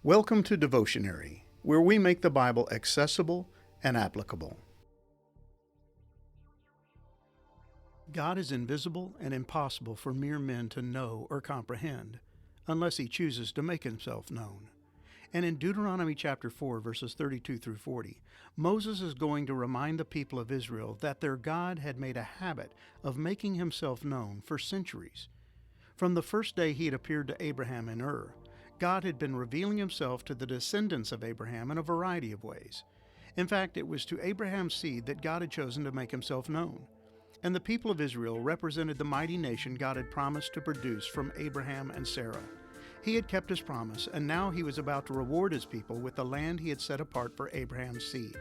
Welcome to Devotionary, where we make the Bible accessible and applicable. God is invisible and impossible for mere men to know or comprehend, unless He chooses to make Himself known. And in Deuteronomy chapter 4, verses 32 through 40, Moses is going to remind the people of Israel that their God had made a habit of making Himself known for centuries. From the first day He had appeared to Abraham in Ur, God had been revealing Himself to the descendants of Abraham in a variety of ways. In fact, it was to Abraham's seed that God had chosen to make Himself known. And the people of Israel represented the mighty nation God had promised to produce from Abraham and Sarah. He had kept His promise, and now He was about to reward His people with the land He had set apart for Abraham's seed.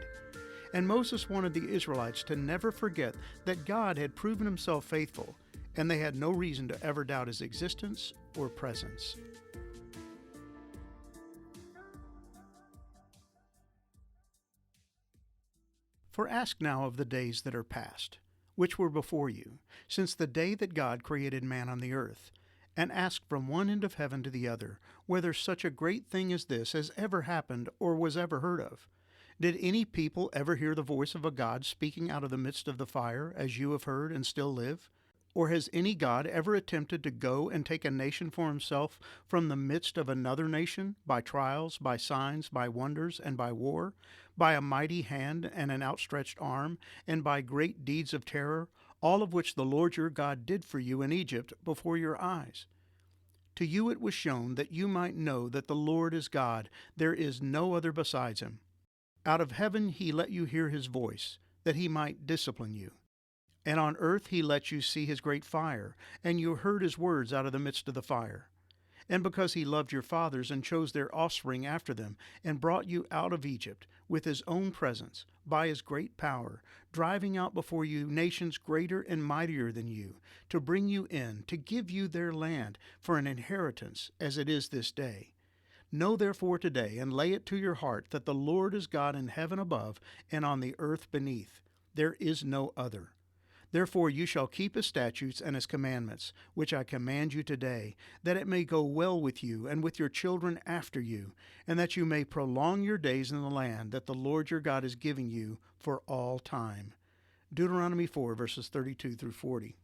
And Moses wanted the Israelites to never forget that God had proven Himself faithful, and they had no reason to ever doubt His existence or presence. For ask now of the days that are past, which were before you, since the day that God created man on the earth, and ask from one end of heaven to the other, whether such a great thing as this has ever happened or was ever heard of. Did any people ever hear the voice of a God speaking out of the midst of the fire, as you have heard and still live? Or has any God ever attempted to go and take a nation for Himself from the midst of another nation, by trials, by signs, by wonders, and by war, by a mighty hand and an outstretched arm, and by great deeds of terror, all of which the Lord your God did for you in Egypt before your eyes? To you it was shown that you might know that the Lord is God, there is no other besides Him. Out of heaven He let you hear His voice, that He might discipline you. And on earth He let you see His great fire, and you heard His words out of the midst of the fire. And because He loved your fathers and chose their offspring after them, and brought you out of Egypt with His own presence, by His great power, driving out before you nations greater and mightier than you, to bring you in, to give you their land for an inheritance, as it is this day. Know therefore today, and lay it to your heart, that the Lord is God in heaven above and on the earth beneath. There is no other. Therefore you shall keep His statutes and His commandments, which I command you today, that it may go well with you and with your children after you, and that you may prolong your days in the land that the Lord your God is giving you for all time. Deuteronomy 4, verses 32 through 40.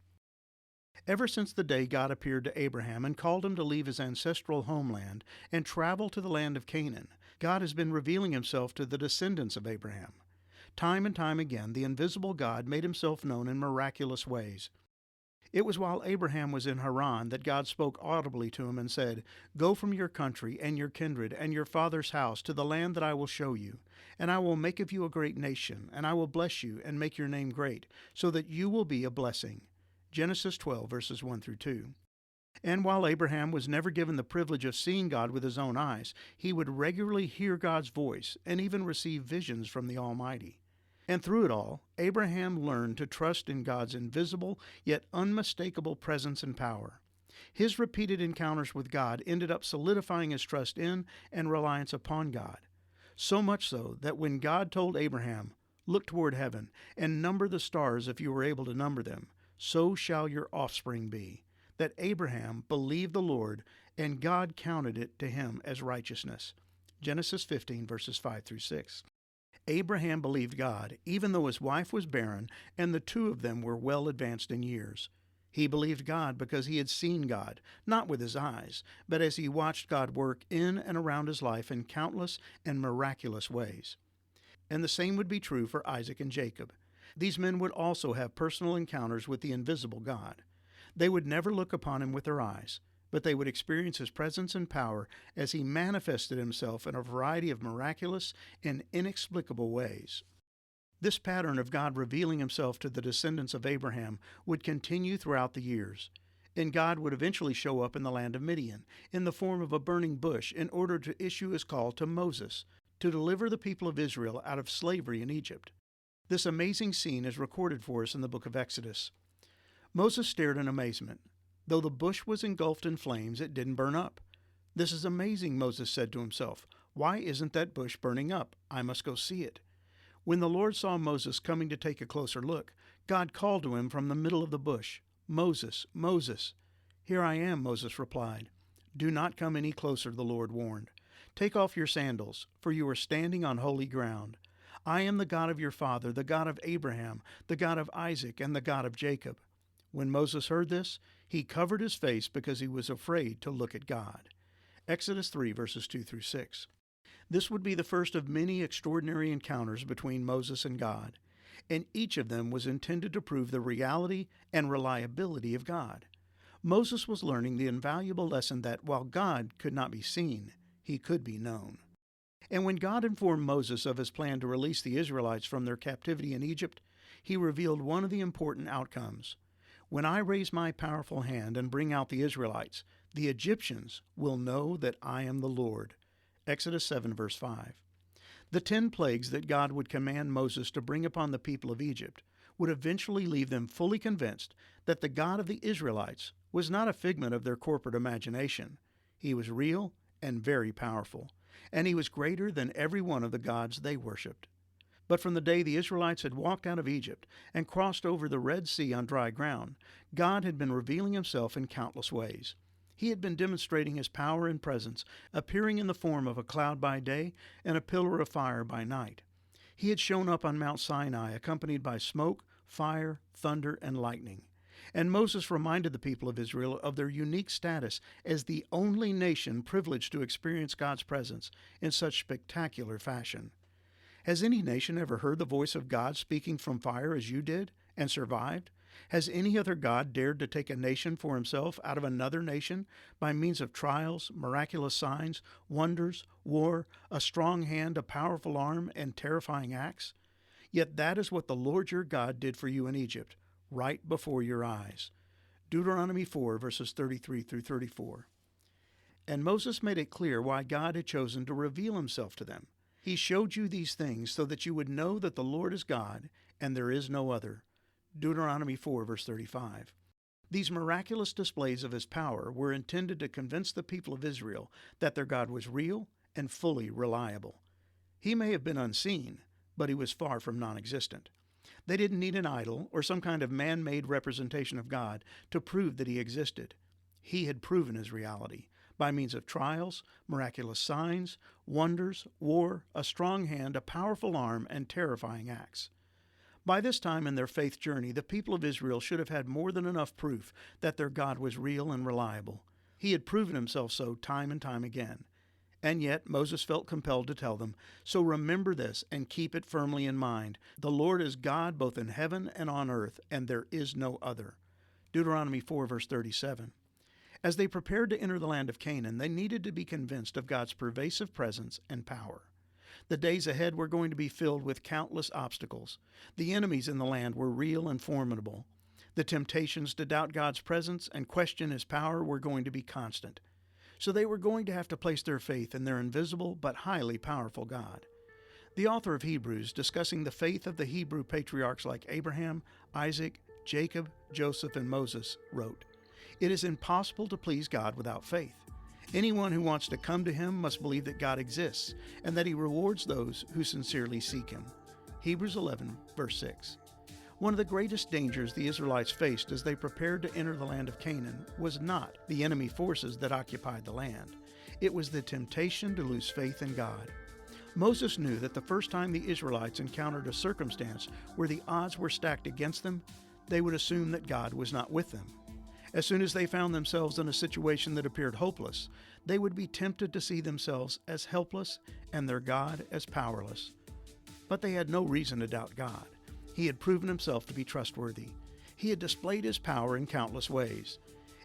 Ever since the day God appeared to Abraham and called him to leave his ancestral homeland and travel to the land of Canaan, God has been revealing Himself to the descendants of Abraham. Time and time again, the invisible God made Himself known in miraculous ways. It was while Abraham was in Haran that God spoke audibly to him and said, "Go from your country and your kindred and your father's house to the land that I will show you, and I will make of you a great nation, and I will bless you and make your name great, so that you will be a blessing." Genesis 12, verses 1 through 2. And while Abraham was never given the privilege of seeing God with his own eyes, he would regularly hear God's voice and even receive visions from the Almighty. And through it all, Abraham learned to trust in God's invisible yet unmistakable presence and power. His repeated encounters with God ended up solidifying his trust in and reliance upon God. So much so that when God told Abraham, "Look toward heaven and number the stars if you are able to number them, so shall your offspring be," that Abraham believed the Lord, and God counted it to him as righteousness. Genesis 15, verses 5 through 6. Abraham believed God, even though his wife was barren, and the two of them were well advanced in years. He believed God because he had seen God, not with his eyes, but as he watched God work in and around his life in countless and miraculous ways. And the same would be true for Isaac and Jacob. These men would also have personal encounters with the invisible God. They would never look upon Him with their eyes, but they would experience His presence and power as He manifested Himself in a variety of miraculous and inexplicable ways. This pattern of God revealing Himself to the descendants of Abraham would continue throughout the years, and God would eventually show up in the land of Midian in the form of a burning bush in order to issue His call to Moses to deliver the people of Israel out of slavery in Egypt. This amazing scene is recorded for us in the book of Exodus. Moses stared in amazement. Though the bush was engulfed in flames, it didn't burn up. "This is amazing," Moses said to himself. "Why isn't that bush burning up? I must go see it." When the Lord saw Moses coming to take a closer look, God called to him from the middle of the bush, "Moses, Moses." "Here I am," Moses replied. "Do not come any closer," the Lord warned. Take off your sandals, for you are standing on holy ground. I am the God of your father, the God of Abraham, the God of Isaac, and the God of Jacob." When Moses heard this, he covered his face because he was afraid to look at God. Exodus 3, verses 2 through 6. This would be the first of many extraordinary encounters between Moses and God, and each of them was intended to prove the reality and reliability of God. Moses was learning the invaluable lesson that while God could not be seen, he could be known. And when God informed Moses of his plan to release the Israelites from their captivity in Egypt, he revealed one of the important outcomes. "When I raise my powerful hand and bring out the Israelites, the Egyptians will know that I am the Lord." Exodus 7, verse 5. The 10 plagues that God would command Moses to bring upon the people of Egypt would eventually leave them fully convinced that the God of the Israelites was not a figment of their corporate imagination. He was real and very powerful, and he was greater than every one of the gods they worshipped. But from the day the Israelites had walked out of Egypt and crossed over the Red Sea on dry ground, God had been revealing himself in countless ways. He had been demonstrating his power and presence, appearing in the form of a cloud by day and a pillar of fire by night. He had shown up on Mount Sinai accompanied by smoke, fire, thunder, and lightning. And Moses reminded the people of Israel of their unique status as the only nation privileged to experience God's presence in such spectacular fashion. Has any nation ever heard the voice of God speaking from fire as you did and survived? Has any other God dared to take a nation for himself out of another nation by means of trials, miraculous signs, wonders, war, a strong hand, a powerful arm, and terrifying acts? Yet that is what the Lord your God did for you in Egypt, right before your eyes. Deuteronomy 4, verses 33 through 34. And Moses made it clear why God had chosen to reveal himself to them. "He showed you these things so that you would know that the Lord is God, and there is no other." Deuteronomy 4, verse 35. These miraculous displays of his power were intended to convince the people of Israel that their God was real and fully reliable. He may have been unseen, but he was far from non-existent. They didn't need an idol or some kind of man-made representation of God to prove that he existed. He had proven his reality by means of trials, miraculous signs, wonders, war, a strong hand, a powerful arm, and terrifying acts. By this time in their faith journey, the people of Israel should have had more than enough proof that their God was real and reliable. He had proven himself so time and time again. And yet Moses felt compelled to tell them, "So remember this and keep it firmly in mind. The Lord is God both in heaven and on earth, and there is no other." Deuteronomy 4, verse 37. As they prepared to enter the land of Canaan, they needed to be convinced of God's pervasive presence and power. The days ahead were going to be filled with countless obstacles. The enemies in the land were real and formidable. The temptations to doubt God's presence and question his power were going to be constant. So they were going to have to place their faith in their invisible but highly powerful God. The author of Hebrews, discussing the faith of the Hebrew patriarchs like Abraham, Isaac, Jacob, Joseph, and Moses, wrote, "It is impossible to please God without faith. Anyone who wants to come to him must believe that God exists and that he rewards those who sincerely seek him." Hebrews 11, verse 6. One of the greatest dangers the Israelites faced as they prepared to enter the land of Canaan was not the enemy forces that occupied the land. It was the temptation to lose faith in God. Moses knew that the first time the Israelites encountered a circumstance where the odds were stacked against them, they would assume that God was not with them. As soon as they found themselves in a situation that appeared hopeless, they would be tempted to see themselves as helpless and their God as powerless. But they had no reason to doubt God. He had proven himself to be trustworthy. He had displayed his power in countless ways.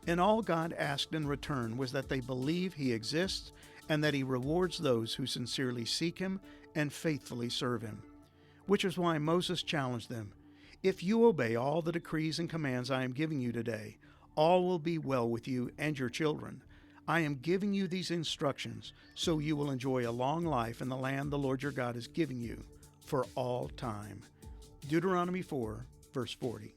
And all God asked in return was that they believe he exists and that he rewards those who sincerely seek him and faithfully serve him. Which is why Moses challenged them, "If you obey all the decrees and commands I am giving you today, all will be well with you and your children. I am giving you these instructions so you will enjoy a long life in the land the Lord your God is giving you for all time." Deuteronomy 4, verse 40.